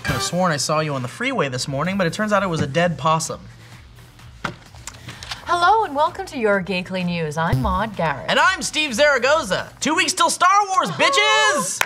Could have sworn I saw you on the freeway this morning, but it turns out it was a dead possum. Hello and welcome to your Geekly News. I'm Maude Garrett. And I'm Steve Zaragoza. 2 weeks till Star Wars, bitches!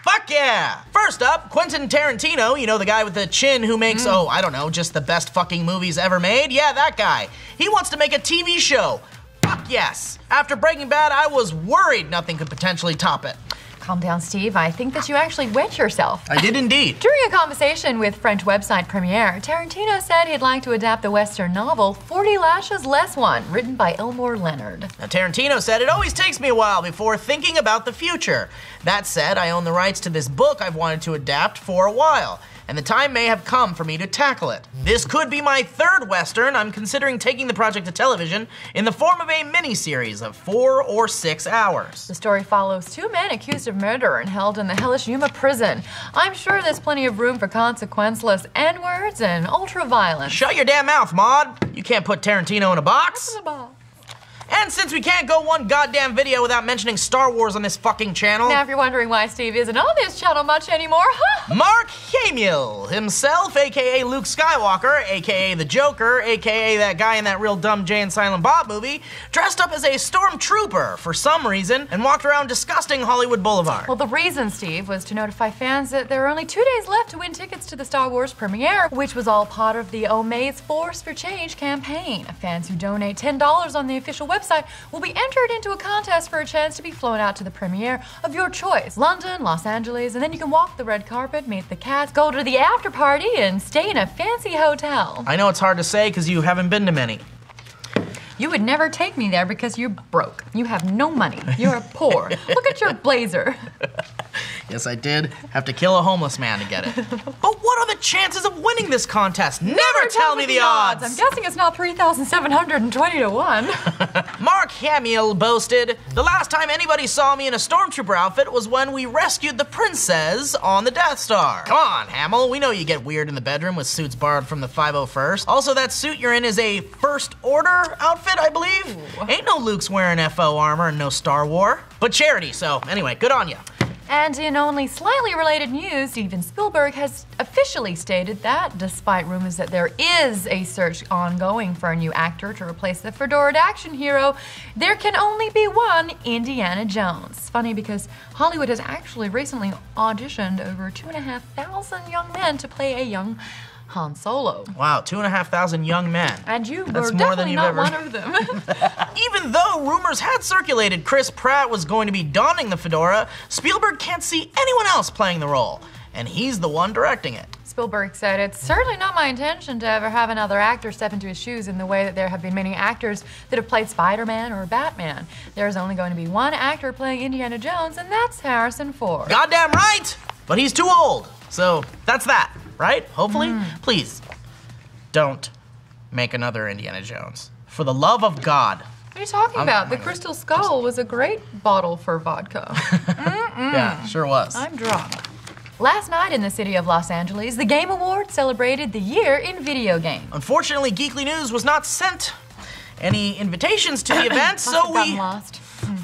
Fuck yeah! First up, Quentin Tarantino, you know, the guy with the chin who makes, I don't know, just the best fucking movies ever made? Yeah, that guy. He wants to make a TV show. Fuck yes. After Breaking Bad, I was worried nothing could potentially top it. Calm down, Steve. I think that you actually wet yourself. I did indeed. During a conversation with French website Premiere, Tarantino said he'd like to adapt the Western novel 40 Lashes Less One, written by Elmore Leonard. Now, Tarantino said, it always takes me a while before thinking about the future. That said, I own the rights to this book I've wanted to adapt for a while, and the time may have come for me to tackle it. This could be my third Western. I'm considering taking the project to television in the form of a miniseries of 4 or 6 hours. The story follows 2 men accused of murder and held in the hellish Yuma prison. I'm sure there's plenty of room for consequenceless N-words and ultra-violence. Shut your damn mouth, Maude. You can't put Tarantino in a box. And since we can't go one goddamn video without mentioning Star Wars on this fucking channel... Now if you're wondering why Steve isn't on this channel much anymore, huh? Mark Hamill himself, aka Luke Skywalker, aka the Joker, aka that guy in that real dumb Jay and Silent Bob movie, dressed up as a Stormtrooper for some reason and walked around disgusting Hollywood Boulevard. Well, the reason, Steve, was to notify fans that there are only 2 days left to win tickets to the Star Wars premiere, which was all part of the Omaze Force for Change campaign. Fans who donate $10 on the official website will be entered into a contest for a chance to be flown out to the premiere of your choice. London, Los Angeles, and then you can walk the red carpet, meet the cast, go to the after party, and stay in a fancy hotel. I know it's hard to say because you haven't been to many. You would never take me there because you're broke. You have no money. You're poor. Look at your blazer. Yes, I did have to kill a homeless man to get it. But what are the chances of winning this contest? Never tell me the odds! I'm guessing it's not 3,720 to 1. Mark Hamill boasted, the last time anybody saw me in a Stormtrooper outfit was when we rescued the princess on the Death Star. Come on, Hamill, we know you get weird in the bedroom with suits borrowed from the 501st. Also, that suit you're in is a First Order outfit, I believe. Ooh. Ain't no Luke's wearing FO armor and no Star War. But charity, so anyway, good on ya. And in only slightly related news, Steven Spielberg has officially stated that, despite rumors that there is a search ongoing for a new actor to replace the fedored action hero, there can only be one Indiana Jones. Funny because Hollywood has actually recently auditioned over 2,500 young men to play a young Han Solo. Wow, 2,500 young men. And you That's were more than definitely you've not ever... one of them. Even though rumors had circulated Chris Pratt was going to be donning the fedora, Spielberg can't see anyone else playing the role, and he's the one directing it. Spielberg said, it's certainly not my intention to ever have another actor step into his shoes in the way that there have been many actors that have played Spider-Man or Batman. There's only going to be one actor playing Indiana Jones, and that's Harrison Ford. Goddamn right! But he's too old, so that's that. Right? Hopefully? Please, don't make another Indiana Jones. For the love of God. What are you talking about? The Crystal Skull was a great bottle for vodka. Yeah, sure was. I'm drunk. Last night in the city of Los Angeles, the Game Awards celebrated the year in video games. Unfortunately, Geekly News was not sent any invitations to the event, so we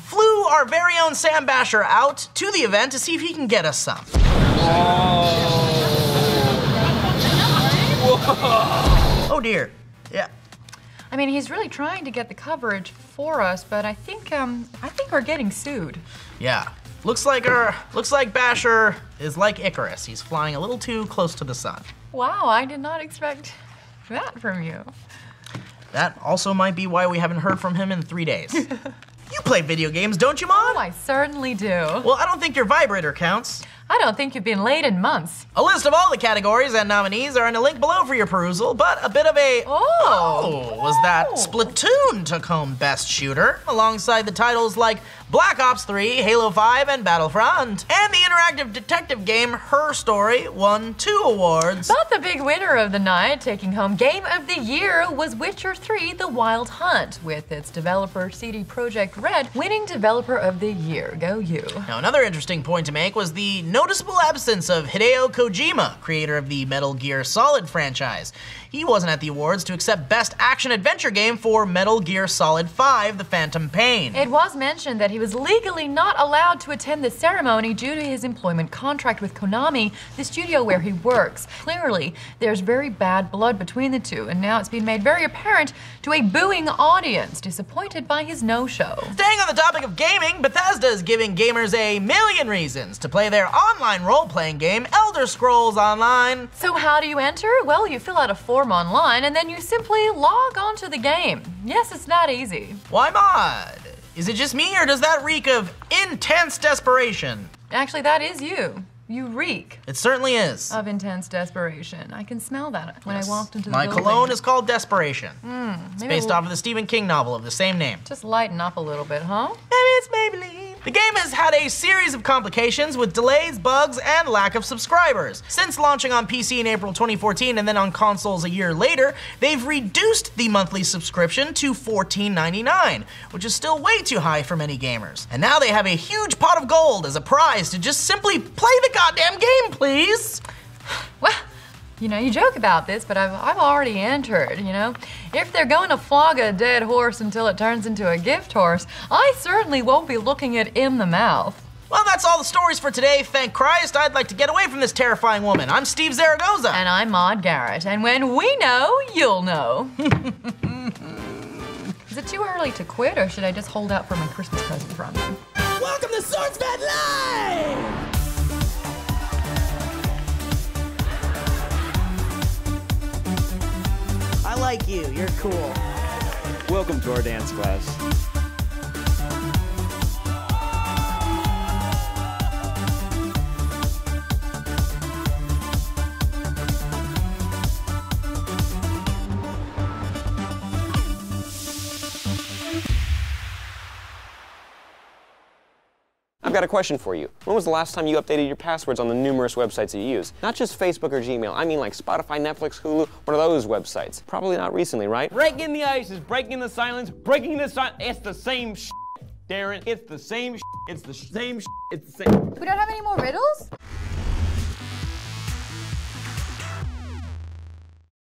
flew our very own Sam Basher out to the event to see if he can get us some. Oh dear. Yeah. I mean, he's really trying to get the coverage for us, but I think we're getting sued. Yeah. Looks like Basher is like Icarus. He's flying a little too close to the sun. Wow, I did not expect that from you. That also might be why we haven't heard from him in 3 days. You play video games, don't you, Maude? Oh, I certainly do. Well, I don't think your vibrator counts. I don't think you've been late in months. A list of all the categories and nominees are in a link below for your perusal, but a bit of a was that Splatoon took home Best Shooter, alongside the titles like Black Ops 3, Halo 5, and Battlefront. And the interactive detective game Her Story won 2 awards. But the big winner of the night, taking home Game of the Year, was Witcher 3: The Wild Hunt, with its developer CD Projekt Red winning Developer of the Year. Go you. Now, another interesting point to make was the noticeable absence of Hideo Kojima, creator of the Metal Gear Solid franchise. He wasn't at the awards to accept Best Action Adventure Game for Metal Gear Solid 5: The Phantom Pain. It was mentioned that he he was legally not allowed to attend the ceremony due to his employment contract with Konami, the studio where he works. Clearly, there's very bad blood between the two, and now it's been made very apparent to a booing audience, disappointed by his no-show. Staying on the topic of gaming, Bethesda is giving gamers a million reasons to play their online role-playing game, Elder Scrolls Online. So how do you enter? Well, you fill out a form online, and then you simply log onto the game. Yes, it's that easy. Why mod? Is it just me, or does that reek of intense desperation? Actually, that is you. You reek It certainly is. of intense desperation. I can smell that when I walked into the My building. cologne is called Desperation. It's maybe based off of the Stephen King novel of the same name. Just lighten up a little bit, huh? Maybe it's Maybelline. The game has had a series of complications with delays, bugs, and lack of subscribers. Since launching on PC in April 2014 and then on consoles a year later, they've reduced the monthly subscription to $14.99, which is still way too high for many gamers. And now they have a huge pot of gold as a prize to just simply play the goddamn game, please. Well, you know, you joke about this, but I've already entered, you know? If they're going to flog a dead horse until it turns into a gift horse, I certainly won't be looking it in the mouth. Well, that's all the stories for today. Thank Christ. I'd like to get away from this terrifying woman. I'm Steve Zaragoza. And I'm Maude Garrett, and when we know, you'll know. Is it too early to quit, or should I just hold out for my Christmas present from you? Welcome to SourceFedNERD! I like you. You're cool. Welcome to our dance class. I've got a question for you. When was the last time you updated your passwords on the numerous websites you use? Not just Facebook or Gmail, I mean like Spotify, Netflix, Hulu, one of those websites. Probably not recently, right? Breaking the ice is breaking the silence, breaking the silence. It's the same shit, Darren. It's the same shit. It's the same shit. It's the same. We don't have any more riddles?